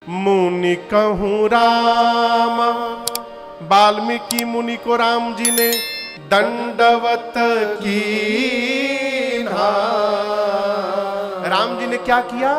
मुनि कहूँ राम। वाल्मीकि मुनि को राम जी ने दंडवत की। राम जी ने क्या किया?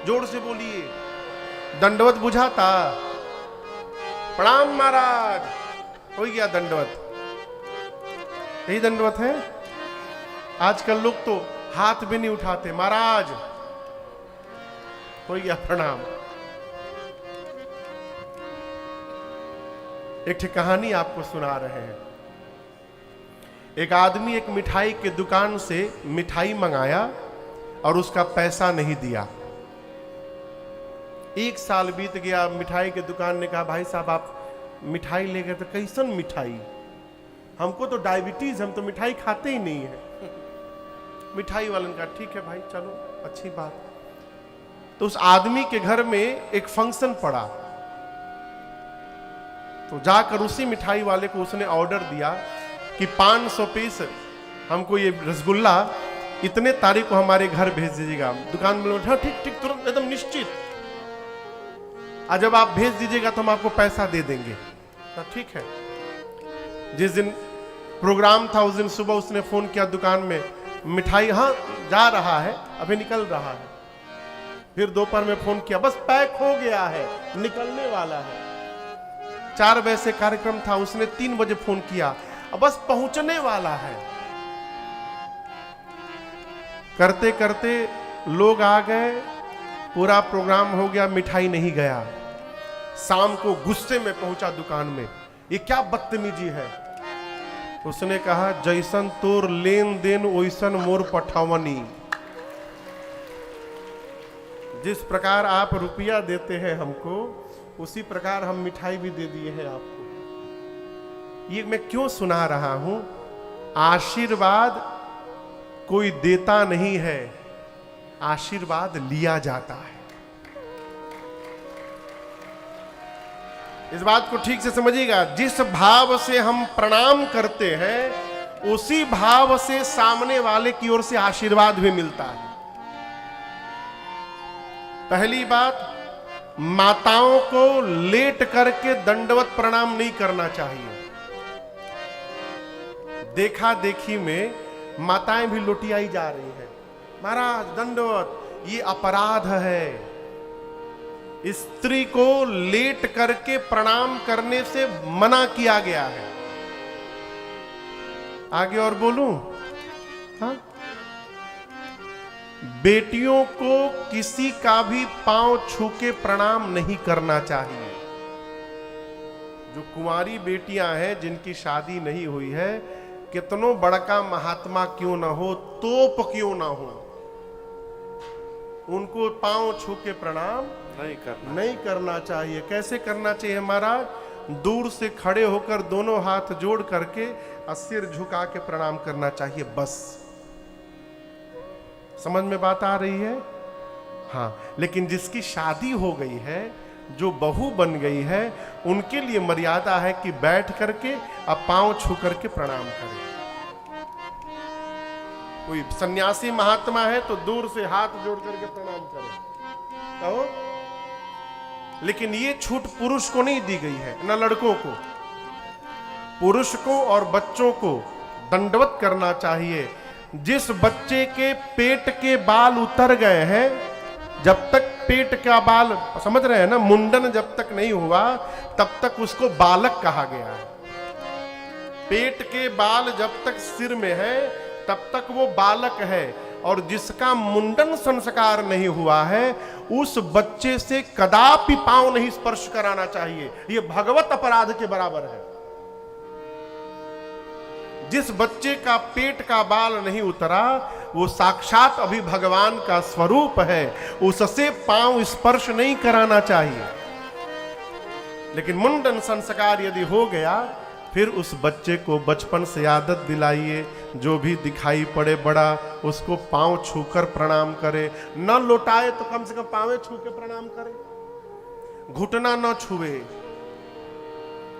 जोर से बोलिए, दंडवत बुझाता। प्रणाम महाराज, हो गया दंडवत। यही दंडवत है। आजकल लोग तो हाथ भी नहीं उठाते। महाराज, हो गया प्रणाम। एक ठे कहानी आपको सुना रहे हैं। एक आदमी एक मिठाई के दुकान से मिठाई मंगाया और उसका पैसा नहीं दिया। 1 साल बीत गया। मिठाई के दुकान ने कहा, भाई साहब आप मिठाई ले गए तो कैसन मिठाई? हमको तो डायबिटीज, हम तो मिठाई खाते ही नहीं है। मिठाई वाले ने कहा, ठीक है भाई, चलो अच्छी बात। तो उस आदमी के घर में एक फंक्शन पड़ा, तो जाकर उसी मिठाई वाले को उसने ऑर्डर दिया कि 500 पीस हमको ये रसगुल्ला इतने तारीख को हमारे घर भेज दीजिएगा। दुकान में, हाँ ठीक ठीक, तुरंत एकदम निश्चित। आज जब आप भेज दीजिएगा तो हम आपको पैसा दे देंगे। ठीक है। जिस दिन प्रोग्राम था उस दिन सुबह उसने फोन किया दुकान में, मिठाई हाँ जा रहा है, अभी निकल रहा है। फिर दोपहर में फोन किया, बस पैक हो गया है, निकलने वाला है। 4 बजे से कार्यक्रम था, उसने 3 बजे फोन किया, अब बस पहुंचने वाला है। करते करते लोग आ गए, पूरा प्रोग्राम हो गया, मिठाई नहीं गया। शाम को गुस्से में पहुंचा दुकान में, ये क्या बदतमीजी है। उसने कहा, जैसन तोर लेन देन वैसन मोर पठावनी। जिस प्रकार आप रुपया देते हैं हमको, उसी प्रकार हम मिठाई भी दे दिए हैं आपको। ये मैं क्यों सुना रहा हूं? आशीर्वाद कोई देता नहीं है, आशीर्वाद लिया जाता है। इस बात को ठीक से समझिएगा। जिस भाव से हम प्रणाम करते हैं, उसी भाव से सामने वाले की ओर से आशीर्वाद भी मिलता है। पहली बात, माताओं को लेट करके दंडवत प्रणाम नहीं करना चाहिए। देखा देखी में माताएं भी लुटियाई जा रही हैं, महाराज दंडवत, ये अपराध है। स्त्री को लेट करके प्रणाम करने से मना किया गया है। आगे और बोलूं? हाँ? बेटियों को किसी का भी पांव छू के प्रणाम नहीं करना चाहिए। जो कुंवारी बेटियां हैं, जिनकी शादी नहीं हुई है, कितनों बड़का महात्मा क्यों ना हो, तोप क्यों ना हो, उनको पांव छू के प्रणाम नहीं करना चाहिए। कैसे करना चाहिए महाराज? दूर से खड़े होकर दोनों हाथ जोड़ करके और सिर झुका के प्रणाम करना चाहिए, बस। समझ में बात आ रही है? हाँ। लेकिन जिसकी शादी हो गई है, जो बहू बन गई है, उनके लिए मर्यादा है कि बैठ करके अब पांव छू करके प्रणाम करें। कोई सन्यासी महात्मा है तो दूर से हाथ जोड़ करके प्रणाम करें, कहो। लेकिन ये छूट पुरुष को नहीं दी गई है, न लड़कों को। पुरुष को और बच्चों को दंडवत करना चाहिए। जिस बच्चे के पेट के बाल उतर गए हैं, जब तक पेट का बाल, समझ रहे हैं ना, मुंडन जब तक नहीं हुआ तब तक उसको बालक कहा गया है। पेट के बाल जब तक सिर में है तब तक वो बालक है। और जिसका मुंडन संस्कार नहीं हुआ है, उस बच्चे से कदापि पांव नहीं स्पर्श कराना चाहिए। ये भगवत अपराध के बराबर है। जिस बच्चे का पेट का बाल नहीं उतरा, वो साक्षात अभी भगवान का स्वरूप है, उससे पांव स्पर्श नहीं कराना चाहिए। लेकिन मुंडन संस्कार यदि हो गया, फिर उस बच्चे को बचपन से आदत दिलाइए, जो भी दिखाई पड़े बड़ा, उसको पांव छूकर प्रणाम करे। न लौटाए तो कम से कम पांव छू के प्रणाम करे। घुटना न छुए,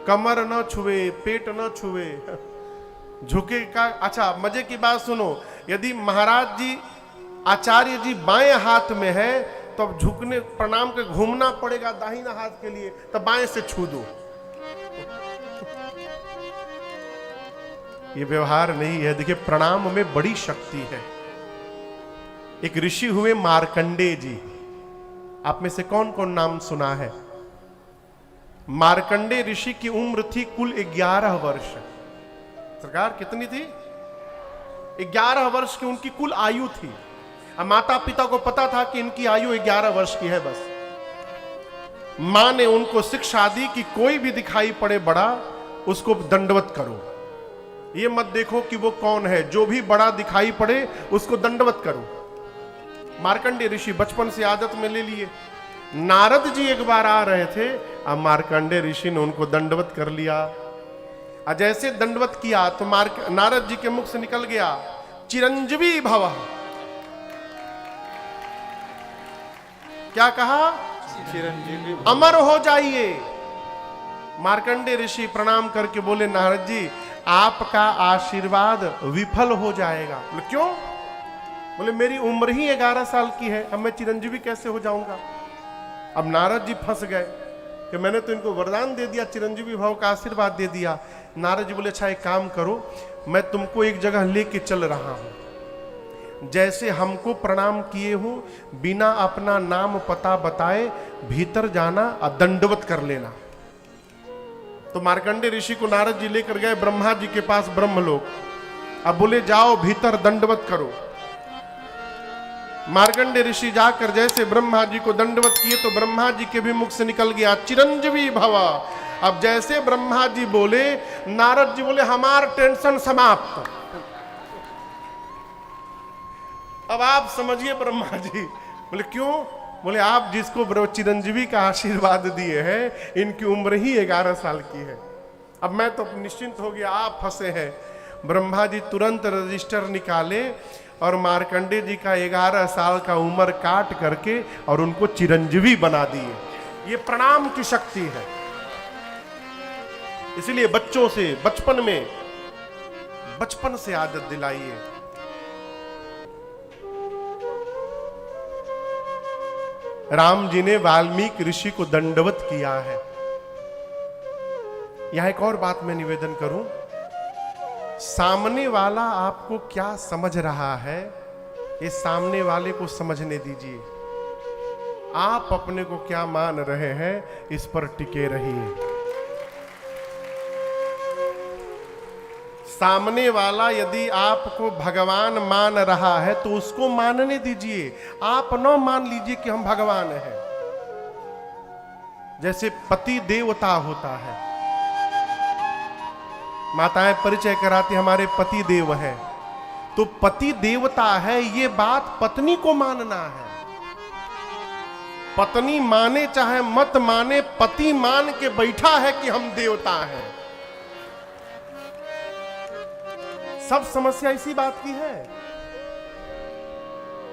कमर न छुए, पेट न छुए, झुके का। अच्छा, मजे की बात सुनो, यदि महाराज जी, आचार्य जी बाएं हाथ में है तो अब झुकने प्रणाम के घूमना पड़ेगा दाहिना हाथ के लिए, तब बाएं से छू दो। ये व्यवहार नहीं है। देखिए प्रणाम में बड़ी शक्ति है। एक ऋषि हुए मार्कंडेय जी, आप में से कौन कौन नाम सुना है? मार्कंडेय ऋषि की उम्र थी कुल 11 वर्ष। सरकार कितनी थी? 11 वर्ष की उनकी कुल आयु थी। अब माता पिता को पता था कि इनकी आयु 11 वर्ष की है बस। मां ने उनको शिक्षा दी कि कोई भी दिखाई पड़े बड़ा, उसको दंडवत करो। ये मत देखो कि वो कौन है, जो भी बड़ा दिखाई पड़े उसको दंडवत करो। मार्कंडेय ऋषि बचपन से आदत में ले लिए। नारद जी एक बार आ रहे थे, अब मार्कंडेय ऋषि ने उनको दंडवत कर लिया। और जैसे दंडवत किया तो नारद जी के मुख से निकल गया, चिरंजीवी भव। क्या कहा? चिरंजीवी, अमर हो जाइए। मार्कंडेय ऋषि प्रणाम करके बोले, नारद जी आपका आशीर्वाद विफल हो जाएगा। बोले क्यों? बोले मेरी उम्र ही 11 साल की है, अब मैं चिरंजीवी कैसे हो जाऊंगा? अब नारद जी फंस गए कि मैंने तो इनको वरदान दे दिया, चिरंजीवी भाव का आशीर्वाद दे दिया। नारद जी बोले अच्छा एक काम करो, मैं तुमको एक जगह लेके चल रहा हूं, जैसे हमको प्रणाम किए हो बिना अपना नाम पता बताए भीतर जाना और दंडवत कर लेना। तो मार्कंडेय ऋषि को नारद जी लेकर गए ब्रह्मा जी के पास ब्रह्मलोक। अब बोले जाओ भीतर दंडवत करो। मार्कंडेय ऋषि जाकर जैसे ब्रह्मा जी को दंडवत किए तो ब्रह्मा जी के भी मुख से निकल गया, चिरंजीवी भव। अब जैसे ब्रह्मा जी बोले, नारद जी बोले हमार टेंशन समाप्त। अब आप समझिए ब्रह्मा जी बोले क्यों? बोले आप जिसको चिरंजीवी का आशीर्वाद दिए हैं इनकी उम्र ही 11 साल की है। अब मैं तो निश्चिंत हो गया, आप फंसे हैं। ब्रह्मा जी तुरंत रजिस्टर निकाले और मार्कंडेय जी का 11 साल का उम्र काट करके और उनको चिरंजीवी बना दिए। ये प्रणाम की शक्ति है। इसलिए बच्चों से बचपन से आदत दिलाइए। राम जी ने वाल्मीकि ऋषि को दंडवत किया है। यहां एक और बात मैं निवेदन करूं, सामने वाला आपको क्या समझ रहा है ये सामने वाले को समझने दीजिए। आप अपने को क्या मान रहे हैं इस पर टिके रहिए। सामने वाला यदि आपको भगवान मान रहा है तो उसको मानने दीजिए, आप न मान लीजिए कि हम भगवान हैं। जैसे पति देवता होता है, माताएं परिचय कराती हमारे पति देव है, तो पति देवता है ये बात पत्नी को मानना है। पत्नी माने चाहे मत माने, पति मान के बैठा है कि हम देवता हैं। सब समस्या इसी बात की है।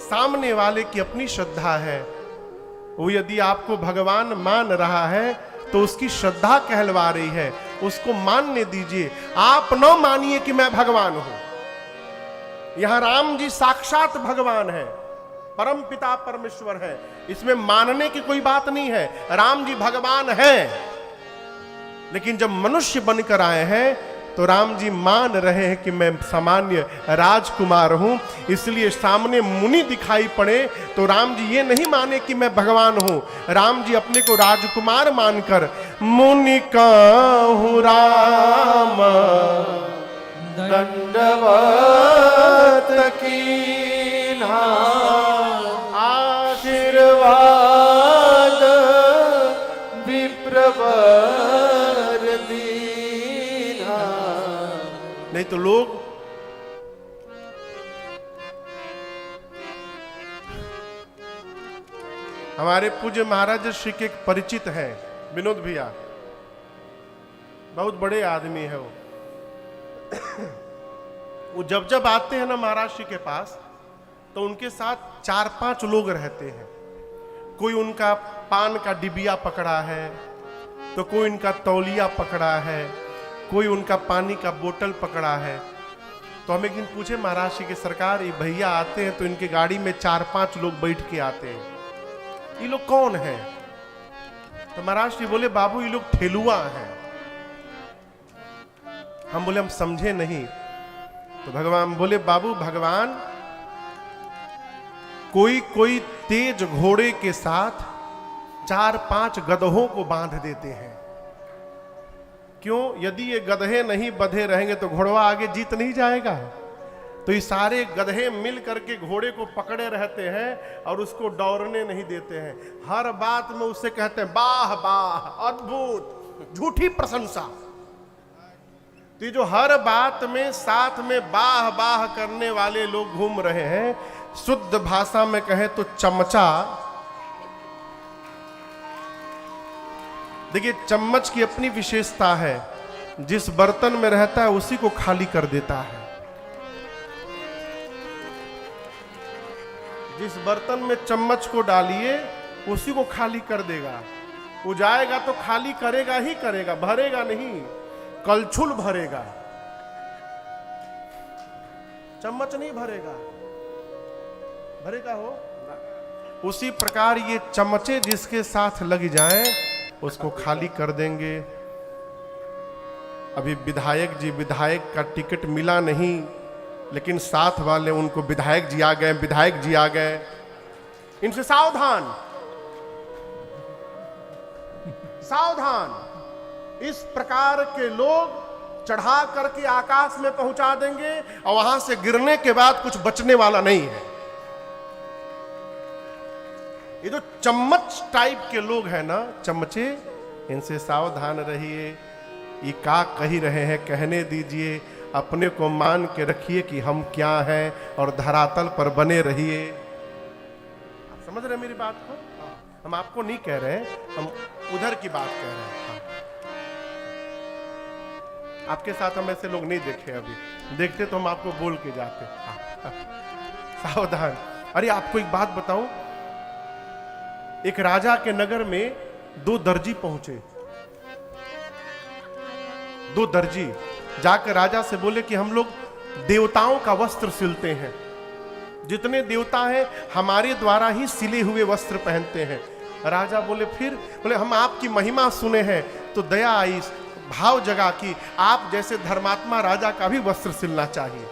सामने वाले की अपनी श्रद्धा है, वो यदि आपको भगवान मान रहा है तो उसकी श्रद्धा कहलवा रही है, उसको मानने दीजिए। आप न मानिए कि मैं भगवान हूं। यहां राम जी साक्षात भगवान है, परम पिता परमेश्वर है, इसमें मानने की कोई बात नहीं है। राम जी भगवान हैं, लेकिन जब मनुष्य बनकर आए हैं तो राम जी मान रहे हैं कि मैं सामान्य राजकुमार हूं। इसलिए सामने मुनि दिखाई पड़े तो राम जी ये नहीं माने कि मैं भगवान हूं। राम जी अपने को राजकुमार मानकर मुनि कहूं राम दंडवत कीन्हा आशीर्वाद विप्रवर दीन्हा। नहीं तो लोग हमारे पूज्य महाराज श्री के एक परिचित हैं विनोद भैया, बहुत बड़े आदमी है वो जब जब आते हैं ना महाराज श्री के पास तो उनके साथ 4-5 लोग रहते हैं। कोई उनका पान का डिबिया पकड़ा है, तो कोई उनका तौलिया पकड़ा है, कोई उनका पानी का बोतल पकड़ा है। तो हम एक दिन पूछे महाराज श्री के सरकार ये भैया आते हैं तो इनके गाड़ी में 4-5 लोग बैठ के आते हैं, ये लोग कौन है? तो महाराज जी बोले बाबू ये लोग ठेलुआ हैं। हम बोले हम समझे नहीं। तो भगवान बोले बाबू भगवान कोई कोई तेज घोड़े के साथ 4-5 गधों को बांध देते हैं। क्यों? यदि ये गधे नहीं बंधे रहेंगे तो घोड़वा आगे जीत नहीं जाएगा। तो ये सारे गधे मिल करके घोड़े को पकड़े रहते हैं और उसको दौड़ने नहीं देते हैं। हर बात में उससे कहते हैं वाह वाह, अद्भुत, झूठी प्रशंसा। तो ये जो हर बात में साथ में वाह वाह करने वाले लोग घूम रहे हैं, शुद्ध भाषा में कहें तो चमचा। देखिए चम्मच की अपनी विशेषता है, जिस बर्तन में रहता है उसी को खाली कर देता है। जिस बर्तन में चम्मच को डालिए उसी को खाली कर देगा। वो जाएगा तो खाली करेगा ही करेगा, भरेगा नहीं, कलछुल भरेगा, चम्मच नहीं भरेगा। भरेगा हो? उसी प्रकार ये चमचे जिसके साथ लग जाएं उसको खाली कर देंगे। अभी विधायक जी, विधायक का टिकट मिला नहीं, लेकिन साथ वाले उनको विधायक जी आ गए, विधायक जी आ गए, इनसे सावधान सावधान। इस प्रकार के लोग चढ़ा करके आकाश में पहुंचा देंगे और वहां से गिरने के बाद कुछ बचने वाला नहीं है। ये जो चम्मच टाइप के लोग हैं ना, चमचे, इनसे सावधान रहिए। ये का कही रहे हैं कहने दीजिए, अपने को मान के रखिए कि हम क्या हैं और धरातल पर बने रहिए। आप समझ रहे हैं मेरी बात को? हम आपको नहीं कह रहे हैं, हम उधर की बात कह रहे हैं। आपके साथ हम ऐसे लोग नहीं देखे, अभी देखते तो हम आपको बोल के जाते। सावधान। अरे आपको एक बात बताऊं, एक राजा के नगर में 2 दर्जी पहुंचे। 2 दर्जी जाकर राजा से बोले कि हम लोग देवताओं का वस्त्र सिलते हैं, जितने देवता हैं हमारे द्वारा ही सिले हुए वस्त्र पहनते हैं। राजा बोले फिर? बोले हम आपकी महिमा सुने हैं तो दया आई, भाव जगा कि आप जैसे धर्मात्मा राजा का भी वस्त्र सिलना चाहिए।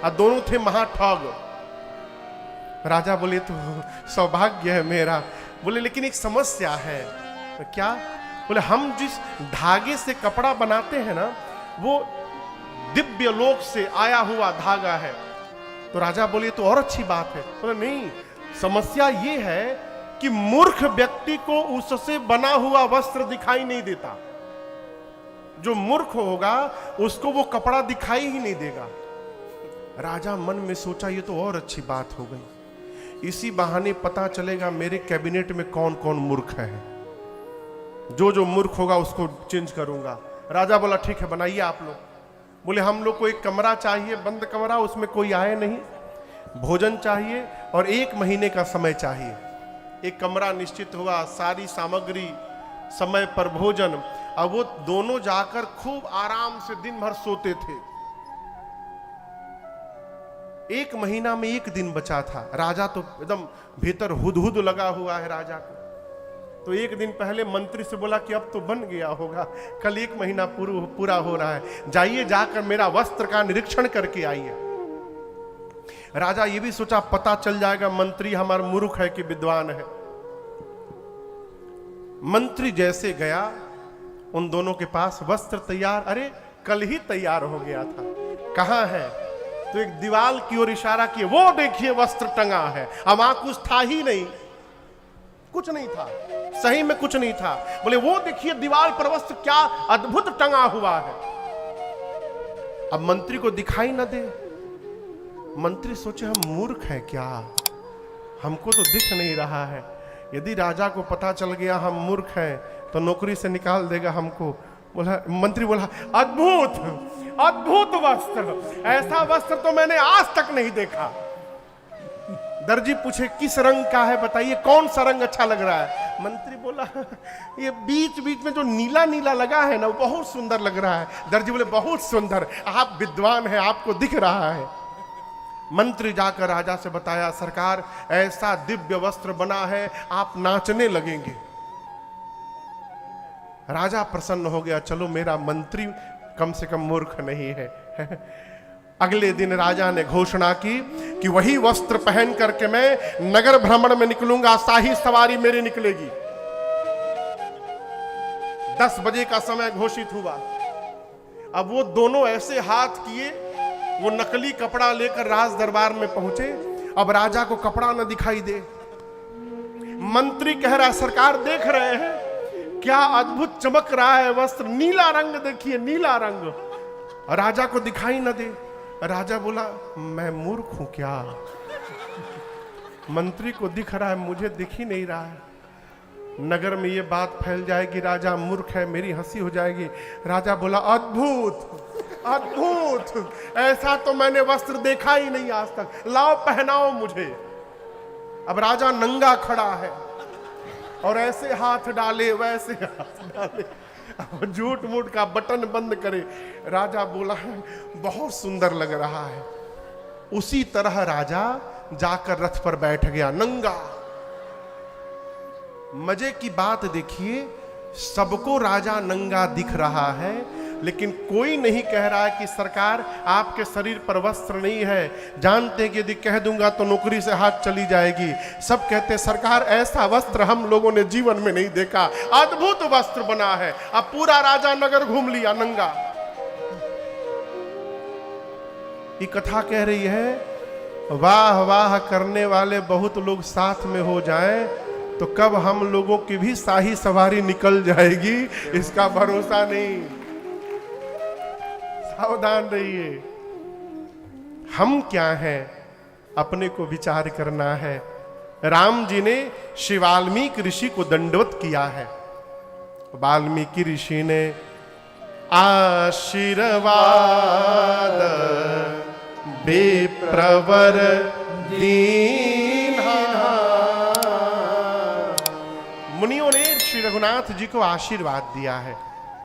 और दोनों थे महाठग। राजा बोले तो सौभाग्य है मेरा। बोले लेकिन एक समस्या है। क्या? बोले हम जिस धागे से कपड़ा बनाते हैं ना, वो दिव्य लोक से आया हुआ धागा है। तो राजा बोले तो और अच्छी बात है। बोले नहीं, समस्या ये है कि मूर्ख व्यक्ति को उससे बना हुआ वस्त्र दिखाई नहीं देता। जो मूर्ख होगा उसको वो कपड़ा दिखाई ही नहीं देगा। राजा मन में सोचा ये तो और अच्छी बात हो गई, इसी बहाने पता चलेगा मेरे कैबिनेट में कौन कौन मूर्ख है। जो जो मूर्ख होगा उसको चेंज करूंगा। राजा बोला ठीक है बनाइए आप लोग। बोले हम लोग को एक कमरा चाहिए, बंद कमरा, उसमें कोई आए नहीं, भोजन चाहिए और 1 महीने का समय चाहिए। एक कमरा निश्चित हुआ, सारी सामग्री, समय पर भोजन। अब वो दोनों जाकर खूब आराम से दिन भर सोते थे। 1 महीना में 1 दिन बचा था। राजा तो एकदम भीतर हुदहुद लगा हुआ है राजा को। तो 1 दिन पहले मंत्री से बोला कि अब तो बन गया होगा, कल 1 महीना पूरा हो रहा है, जाइए जाकर मेरा वस्त्र का निरीक्षण करके आइए। राजा ये भी सोचा पता चल जाएगा मंत्री हमारा मूर्ख है कि विद्वान है। मंत्री जैसे गया उन दोनों के पास, वस्त्र तैयार, अरे कल ही तैयार हो गया था, कहां है? तो एक दीवार की ओर इशारा किए, वो देखिए वस्त्र टंगा है। अब वहां कुछ था ही नहीं, कुछ नहीं था, सही में कुछ नहीं था। बोले वो देखिए दीवार पर वस्त्र क्या अद्भुत टंगा हुआ है। अब मंत्री को दिखाई न दे। मंत्री सोचे हम मूर्ख हैं क्या, हमको तो दिख नहीं रहा है। यदि राजा को पता चल गया हम मूर्ख हैं तो नौकरी से निकाल देगा हमको। बोला मंत्री बोला अद्भुत अद्भुत वस्त्र, ऐसा वस्त्र तो मैंने आज तक नहीं देखा। दर्जी पूछे किस रंग का है बताइए, कौन सा रंग अच्छा लग रहा है? मंत्री बोला ये बीच बीच में जो नीला नीला लगा है ना वो बहुत सुंदर लग रहा है। दर्जी बोले बहुत सुंदर, आप विद्वान हैं, आपको दिख रहा है। मंत्री जाकर राजा से बताया, सरकार ऐसा दिव्य वस्त्र बना है, आप नाचने लगेंगे। राजा प्रसन्न हो गया, चलो मेरा मंत्री कम से कम मूर्ख नहीं है। अगले दिन राजा ने घोषणा की कि वही वस्त्र पहन करके मैं नगर भ्रमण में निकलूंगा, शाही सवारी मेरी निकलेगी। 10 बजे का समय घोषित हुआ। अब वो दोनों ऐसे हाथ किए, वो नकली कपड़ा लेकर राज दरबार में पहुंचे। अब राजा को कपड़ा न दिखाई दे। मंत्री कह रहा है, सरकार देख रहे हैं क्या अद्भुत चमक रहा है वस्त्र, नीला रंग देखिए, नीला रंग। राजा को दिखाई न दे। राजा बोला, मैं मूर्ख हूं क्या? मंत्री को दिख रहा है, मुझे दिख ही नहीं रहा है। नगर में ये बात फैल जाएगी, राजा मूर्ख है, मेरी हंसी हो जाएगी। राजा बोला, अद्भुत अद्भुत, ऐसा तो मैंने वस्त्र देखा ही नहीं आज तक, लाओ पहनाओ मुझे। अब राजा नंगा खड़ा है और ऐसे हाथ डाले, वैसे हाथ डाले, झूठ मूठ का बटन बंद करे। राजा बोला, बहुत सुंदर लग रहा है। उसी तरह राजा जाकर रथ पर बैठ गया नंगा। मजे की बात देखिए, सबको राजा नंगा दिख रहा है, लेकिन कोई नहीं कह रहा है कि सरकार आपके शरीर पर वस्त्र नहीं है। जानते हैं कि यदि कह दूंगा तो नौकरी से हाथ चली जाएगी। सब कहते हैं, सरकार ऐसा वस्त्र हम लोगों ने जीवन में नहीं देखा, अद्भुत वस्त्र बना है। अब पूरा राजा नगर घूम लिया नंगा। ये कथा कह रही है, वाह वाह करने वाले बहुत लोग साथ में हो जाएं तो कब हम लोगों की भी शाही सवारी निकल जाएगी, इसका भरोसा नहीं। सावधान रहिए। हम क्या हैं, अपने को विचार करना है। राम जी ने श्री वाल्मीकि ऋषि को दंडवत किया है। वाल्मीकि ऋषि ने आशीर्वाद बेप्रवर दीन्हा। मुनियों ने श्री रघुनाथ जी को आशीर्वाद दिया है।